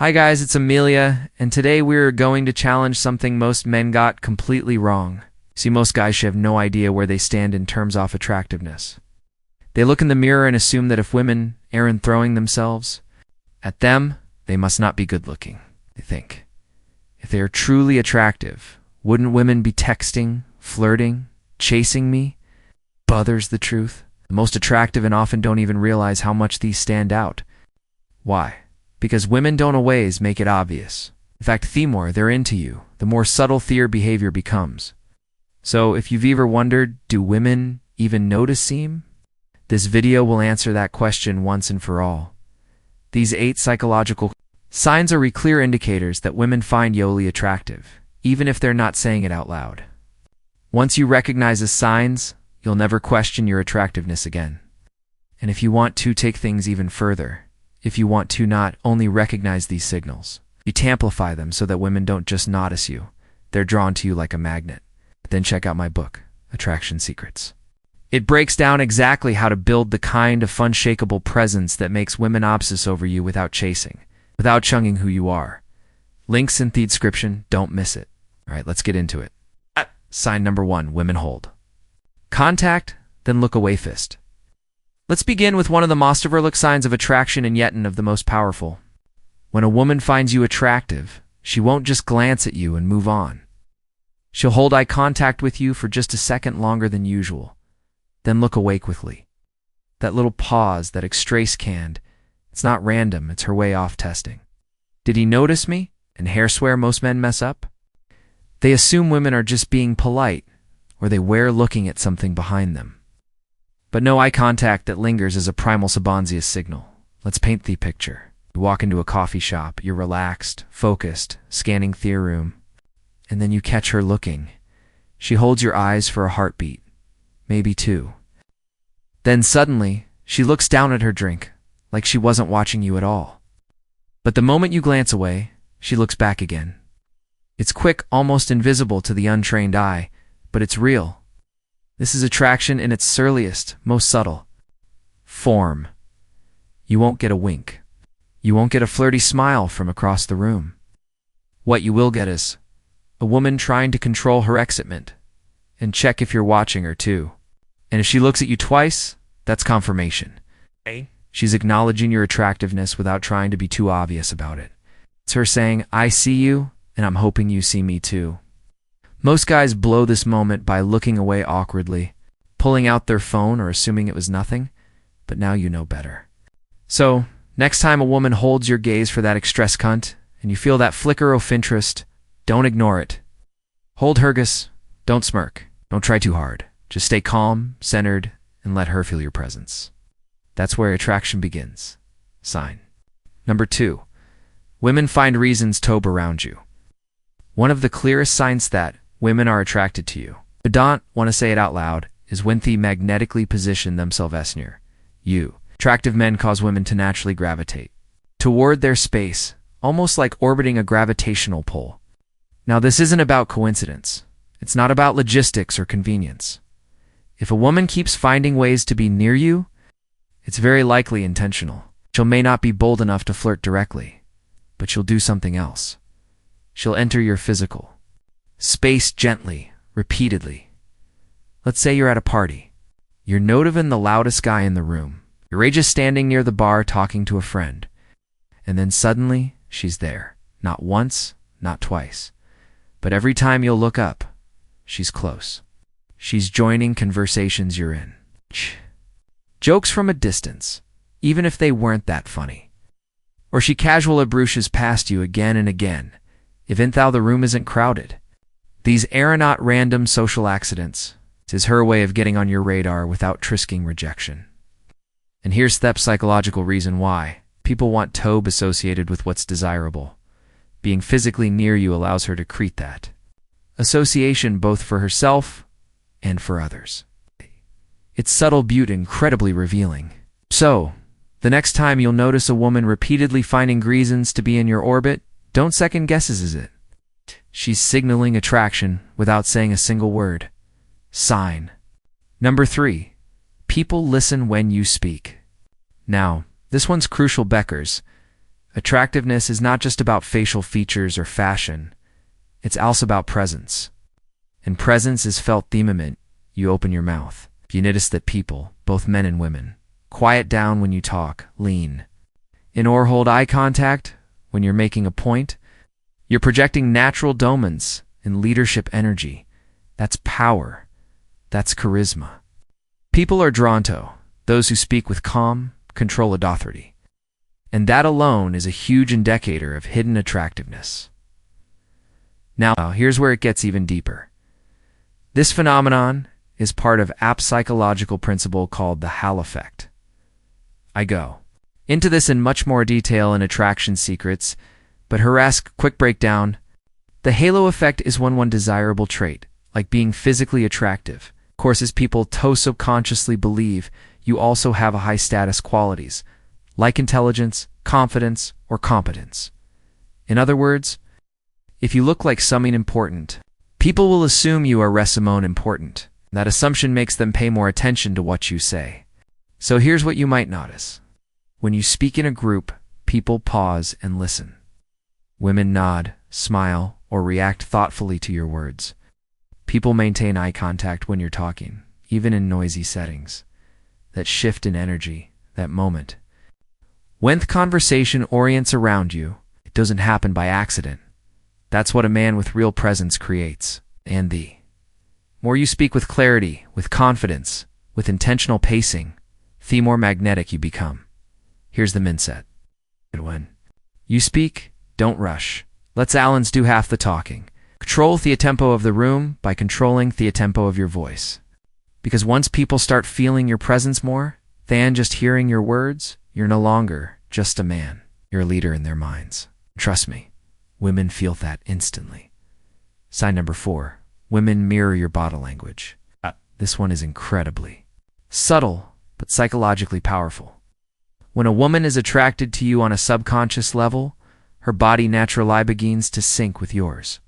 Hi guys, it's Amelia, and today we're going to challenge something most men got completely wrong. See, most guys should have no idea where they stand in terms of attractiveness. They look in the mirror and assume that if women aren't throwing themselves at them, they must not be good looking. They think, if they are truly attractive, wouldn't women be texting, flirting, chasing me? Bothers the truth. The most attractive and often don't even realize how much these stand out. Why? Because women don't always make it obvious. In fact, the more they're into you, the more subtle their behavior becomes. So if you've ever wondered, do women even notice them? This video will answer that question once and for all. These 8 psychological signs are clear indicators that women find you attractive, even if they're not saying it out loud. Once you recognize the signs, you'll never question your attractiveness again. And if you want to take things even further, if you want to not only recognize these signals, you amplify them so that women don't just notice you, they're drawn to you like a magnet. Then check out my book, Attraction Secrets. It breaks down exactly how to build the kind of unshakable presence that makes women obsess over you without chasing, without chunging who you are. Links in the description, don't miss it. All right, let's get into it. Sign number 1, women hold. Contact, then look away fist. Let's begin with one of the most overlooked signs of attraction and yet one of the most powerful. When a woman finds you attractive, she won't just glance at you and move on. She'll hold eye contact with you for just a second longer than usual, then look away quickly. That little pause, that extrace canned, it's not random, it's her way off testing. Did he notice me? And hair swear most men mess up? They assume women are just being polite, or they wear looking at something behind them. But no eye contact that lingers is a primal subconscious signal. Let's paint the picture. You walk into a coffee shop, you're relaxed, focused, scanning the room, and then you catch her looking. She holds your eyes for a heartbeat, maybe 2. Then suddenly, she looks down at her drink, like she wasn't watching you at all. But the moment you glance away, she looks back again. It's quick, almost invisible to the untrained eye, but it's real. This is attraction in its surliest, most subtle form. You won't get a wink. You won't get a flirty smile from across the room. What you will get is a woman trying to control her excitement and check if you're watching her too. And if she looks at you twice, that's confirmation. She's acknowledging your attractiveness without trying to be too obvious about it. It's her saying, I see you, and I'm hoping you see me too. Most guys blow this moment by looking away awkwardly, pulling out their phone or assuming it was nothing, but now you know better. So, next time a woman holds your gaze for that express cunt, and you feel that flicker of interest, don't ignore it. Hold hergus, don't smirk, don't try too hard. Just stay calm, centered, and let her feel your presence. That's where attraction begins. Sign. Number 2. Women find reasons to probe around you. One of the clearest signs that women are attracted to you, but don't want to say it out loud, is when they magnetically position themselves near you. Attractive men cause women to naturally gravitate toward their space, almost like orbiting a gravitational pull. Now, this isn't about coincidence. It's not about logistics or convenience. If a woman keeps finding ways to be near you, it's very likely intentional. She may not be bold enough to flirt directly, but she'll do something else. She'll enter your physical space gently, repeatedly. Let's say you're at a party. You're not even the loudest guy in the room. You're just standing near the bar talking to a friend. And then suddenly, she's there. Not once, not twice. But every time you'll look up, she's close. She's joining conversations you're in. Jokes from a distance, even if they weren't that funny. Or she casually brushes past you again and again, even though the room isn't crowded. These are not random social accidents. It is her way of getting on your radar without risking rejection. And here's the psychological reason why. People want tobe associated with what's desirable. Being physically near you allows her to create that association both for herself and for others. It's subtle beauty, incredibly revealing. So, the next time you'll notice a woman repeatedly finding reasons to be in your orbit, don't second guess is it. She's signaling attraction without saying a single word. Sign. Number 3. People listen when you speak. Now, this one's crucial, Beckers. Attractiveness is not just about facial features or fashion. It's also about presence. And presence is felt the moment you open your mouth. You notice that people, both men and women, quiet down when you talk, lean in or hold eye contact when you're making a point. You're projecting natural dominance and leadership energy. That's power. That's charisma. People are drawn to those who speak with calm, controlled authority. And that alone is a huge indicator of hidden attractiveness. Now, here's where it gets even deeper. This phenomenon is part of a psychological principle called the Halo effect. I go into this in much more detail in Attraction Secrets, but here's quick breakdown. The halo effect is one desirable trait, like being physically attractive, causes people to subconsciously believe you also have a high status qualities, like intelligence, confidence, or competence. In other words, if you look like something important, people will assume you are resimone important. That assumption makes them pay more attention to what you say. So here's what you might notice. When you speak in a group, people pause and listen. Women nod, smile, or react thoughtfully to your words. People maintain eye contact when you're talking, even in noisy settings. That shift in energy, that moment. When the conversation orients around you, it doesn't happen by accident. That's what a man with real presence creates. And the more you speak with clarity, with confidence, with intentional pacing, the more magnetic you become. Here's the mindset. When you speak, don't rush. Let Allens do half the talking. Control the tempo of the room by controlling the tempo of your voice. Because once people start feeling your presence more than just hearing your words, you're no longer just a man. You're a leader in their minds. Trust me, women feel that instantly. Sign number 4. Women mirror your body language. This one is incredibly subtle, but psychologically powerful. When a woman is attracted to you on a subconscious level, her body naturally begins to sync with yours.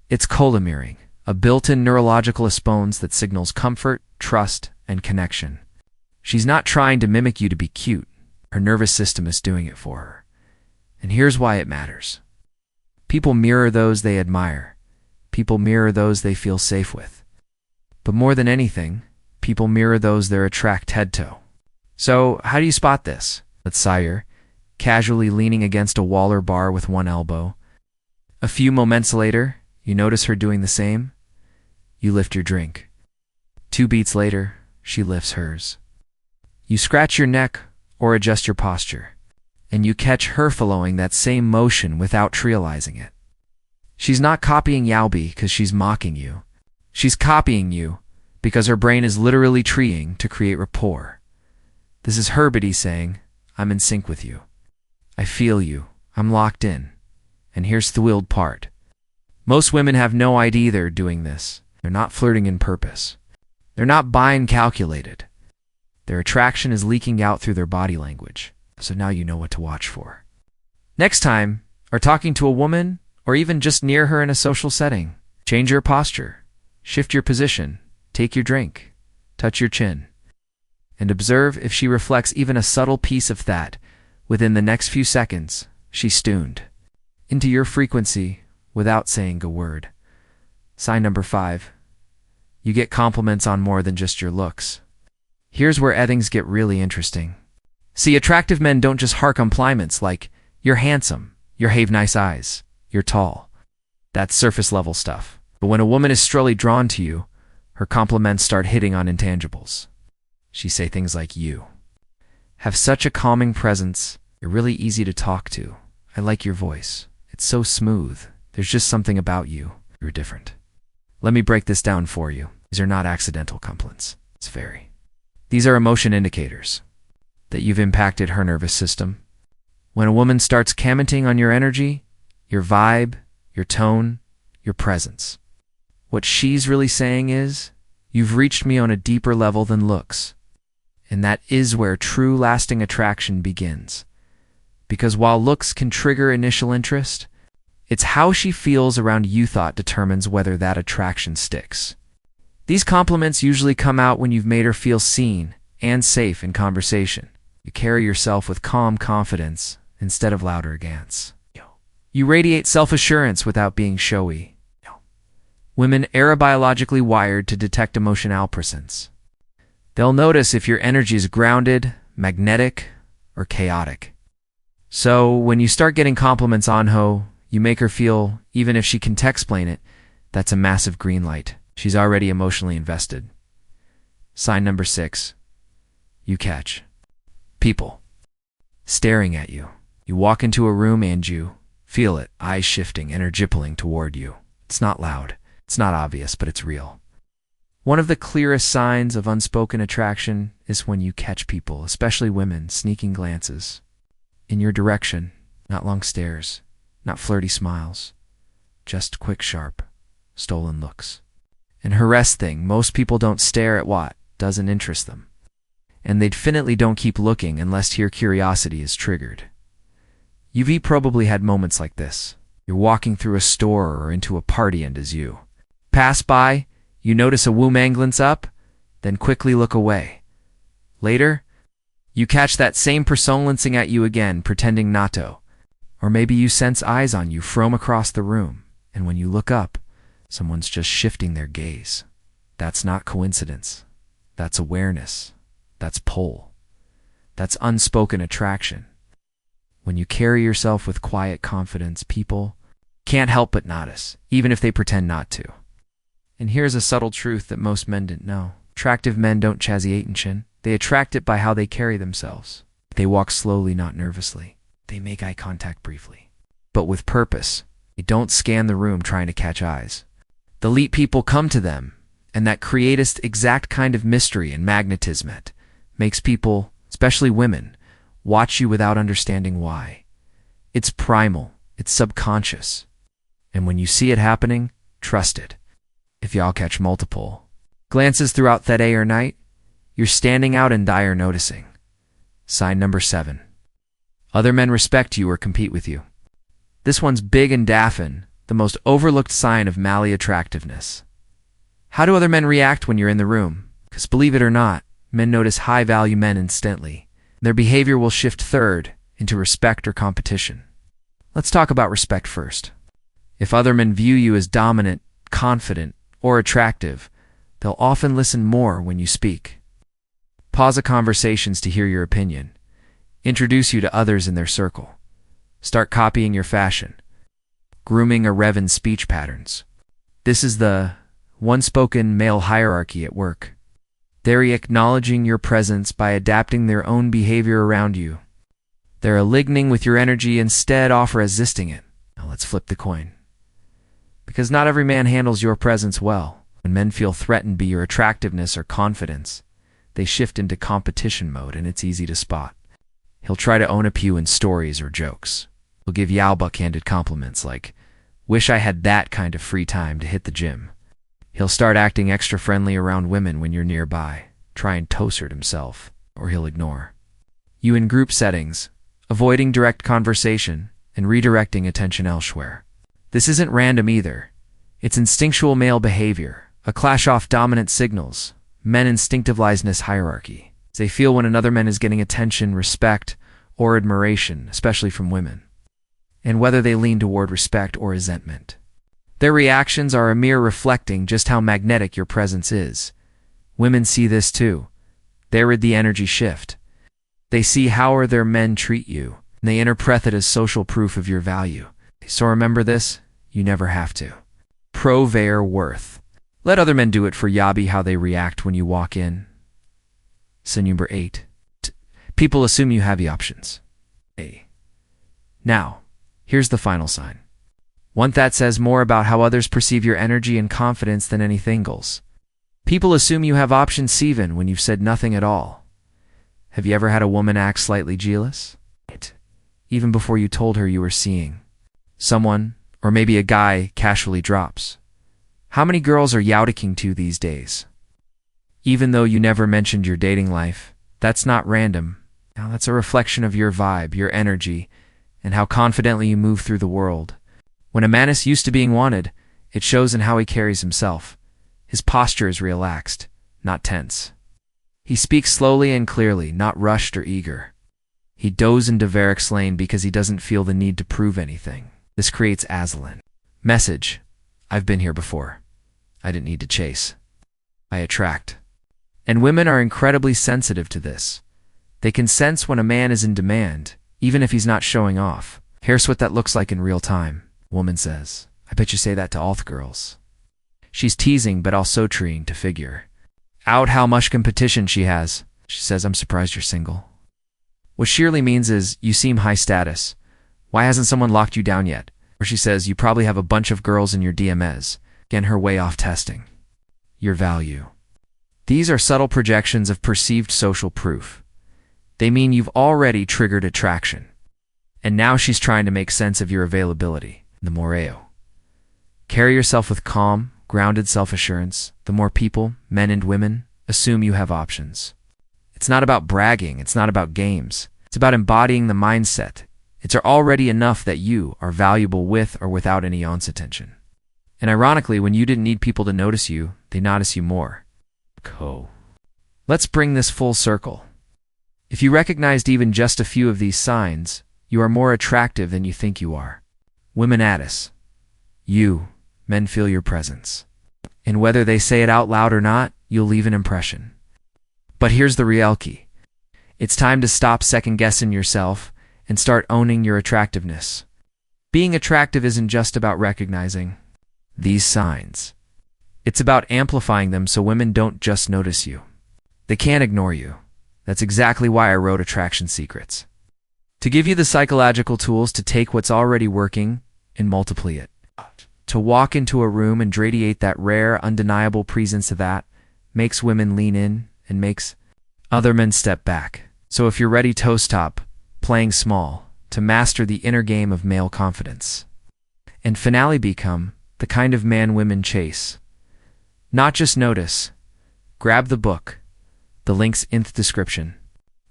It's mirroring, a built-in neurological response that signals comfort, trust, and connection. She's not trying to mimic you to be cute. Her nervous system is doing it for her. And here's why it matters. People mirror those they admire. People mirror those they feel safe with. But more than anything, people mirror those they're attracted to. So, how do you spot this? Let's say you're casually leaning against a wall or bar with one elbow. A few moments later, you notice her doing the same. You lift your drink. 2 beats later, she lifts hers. You scratch your neck or adjust your posture, and you catch her following that same motion without realizing it. She's not copying Yalby because she's mocking you. She's copying you because her brain is literally trying to create rapport. This is her body saying, I'm in sync with you. I feel you. I'm locked in. And here's the wild part. Most women have no idea they're doing this. They're not flirting in purpose. They're not buying calculated. Their attraction is leaking out through their body language. So now you know what to watch for. Next time, or talking to a woman, or even just near her in a social setting, change your posture, shift your position, take your drink, touch your chin, and observe if she reflects even a subtle piece of that. Within the next few seconds, she's tuned into your frequency without saying a word. Sign number 5. You get compliments on more than just your looks. Here's where things get really interesting. See, attractive men don't just hark compliments like, you're handsome, you have nice eyes, you're tall. That's surface level stuff. But when a woman is strongly drawn to you, her compliments start hitting on intangibles. She say things like, you have such a calming presence, you're really easy to talk to. I like your voice. It's so smooth. There's just something about you. You're different. Let me break this down for you. These are not accidental compliments. These are emotion indicators that you've impacted her nervous system. When a woman starts commenting on your energy, your vibe, your tone, your presence, what she's really saying is, you've reached me on a deeper level than looks. And that is where true lasting attraction begins. Because while looks can trigger initial interest, it's how she feels around you that determines whether that attraction sticks. These compliments usually come out when you've made her feel seen and safe in conversation. You carry yourself with calm confidence, instead of loud arrogance. You radiate self-assurance without being showy. Women are biologically wired to detect emotional presence. They'll notice if your energy is grounded, magnetic, or chaotic. So when you start getting compliments on her, you make her feel, even if she can explain it, that's a massive green light. She's already emotionally invested. Sign number 6. You catch people staring at you. You walk into a room and you feel it, eyes shifting, energy pulling toward you. It's not loud, it's not obvious, but it's real. One of the clearest signs of unspoken attraction is when you catch people, especially women, sneaking glances in your direction, not long stares, not flirty smiles, just quick, sharp, stolen looks. And harass thing, most people don't stare at what doesn't interest them. And they definitely don't keep looking unless your curiosity is triggered. You've probably had moments like this. You're walking through a store or into a party, and as you pass by, you notice a woman glance up, then quickly look away. Later, you catch that same person glancing at you again, pretending not to. Or maybe you sense eyes on you from across the room, and when you look up, someone's just shifting their gaze. That's not coincidence. That's awareness. That's pull. That's unspoken attraction. When you carry yourself with quiet confidence, people can't help but notice, even if they pretend not to. And here's a subtle truth that most men didn't know. Attractive men don't chassis attention. They attract it by how they carry themselves. They walk slowly, not nervously. They make eye contact briefly, but with purpose. They don't scan the room trying to catch eyes. The elite people come to them, and that creates exact kind of mystery and magnetism that makes people, especially women, watch you without understanding why. It's primal, it's subconscious. And when you see it happening, trust it. If y'all catch multiple glances throughout that day or night, you're standing out and dire noticing. Sign number 7. Other men respect you or compete with you. This one's big and daffin, the most overlooked sign of malattractiveness. How do other men react when you're in the room? Because believe it or not, men notice high-value men instantly. Their behavior will shift third into respect or competition. Let's talk about respect first. If other men view you as dominant, confident, or attractive, they'll often listen more when you speak. Pause the conversations to hear your opinion. Introduce you to others in their circle. Start copying your fashion. Grooming irreverent speech patterns. This is the unspoken male hierarchy at work. They're acknowledging your presence by adapting their own behavior around you. They're aligning with your energy instead of resisting it. Now let's flip the coin. Because not every man handles your presence well. When men feel threatened by your attractiveness or confidence, they shift into competition mode, and it's easy to spot. He'll try to own up you in stories or jokes. He'll give you backhanded compliments like, "Wish I had that kind of free time to hit the gym." He'll start acting extra friendly around women when you're nearby, try and toast himself, or he'll ignore you in group settings, avoiding direct conversation and redirecting attention elsewhere. This isn't random either. It's instinctual male behavior, a clash of dominant signals. Men instinctivize this hierarchy. They feel when another man is getting attention, respect, or admiration, especially from women, and whether they lean toward respect or resentment. Their reactions are a mere reflecting just how magnetic your presence is. Women see this too. They read the energy shift. They see how their men treat you, and they interpret it as social proof of your value. So remember this, you never have to. Prove their worth. Let other men do it for Yabi how they react when you walk in. Sin number 8. People assume you have the options. Now, here's the final sign. One that says more about how others perceive your energy and confidence than anything else. People assume you have options even when you've said nothing at all. Have you ever had a woman act slightly jealous? Even before you told her you were seeing someone, or maybe a guy casually drops. How many girls are youticking to these days? Even though you never mentioned your dating life, that's not random. Now that's a reflection of your vibe, your energy, and how confidently you move through the world. When a man is used to being wanted, it shows in how he carries himself. His posture is relaxed, not tense. He speaks slowly and clearly, not rushed or eager. He goes into Varrick's lane because he doesn't feel the need to prove anything. This creates Aslan. Message: I've been here before. I didn't need to chase. I attract. And women are incredibly sensitive to this. They can sense when a man is in demand, even if he's not showing off. Here's what that looks like in real time, woman says. I bet you say that to all the girls. She's teasing but also trying to figure out how much competition she has. She says, I'm surprised you're single. What she really means is, you seem high status. Why hasn't someone locked you down yet? Or she says, you probably have a bunch of girls in your DMs. Getting her way off testing your value. These are subtle projections of perceived social proof. They mean you've already triggered attraction. And now she's trying to make sense of your availability. The moreo. Carry yourself with calm, grounded self-assurance. The more people, men and women, assume you have options. It's not about bragging. It's not about games. It's about embodying the mindset. It's already enough that you are valuable with or without any ounce attention. And ironically, when you didn't need people to notice you, they notice you more. Let's bring this full circle. If you recognized even just a few of these signs, you are more attractive than you think you are. Women addis. You, men feel your presence. And whether they say it out loud or not, you'll leave an impression. But here's the real key. It's time to stop second-guessing yourself and start owning your attractiveness. Being attractive isn't just about recognizing these signs. It's about amplifying them so women don't just notice you. They can't ignore you. That's exactly why I wrote Attraction Secrets. To give you the psychological tools to take what's already working and multiply it. To walk into a room and radiate that rare, undeniable presence that makes women lean in and makes other men step back. So if you're ready, toast top, playing small, to master the inner game of male confidence. And finally become the kind of man women chase. Not just notice. Grab the book. The link's in the description.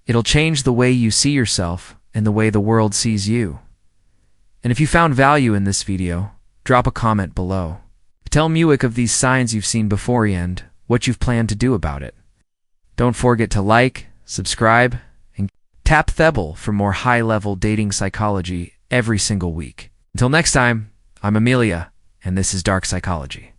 It'll change the way you see yourself and the way the world sees you. And if you found value in this video, drop a comment below. Tell Muick of these signs you've seen before and what you've planned to do about it. Don't forget to like, subscribe, and tap the bell for more high-level dating psychology every single week. Until next time, I'm Amelia, and this is Dark Psychology.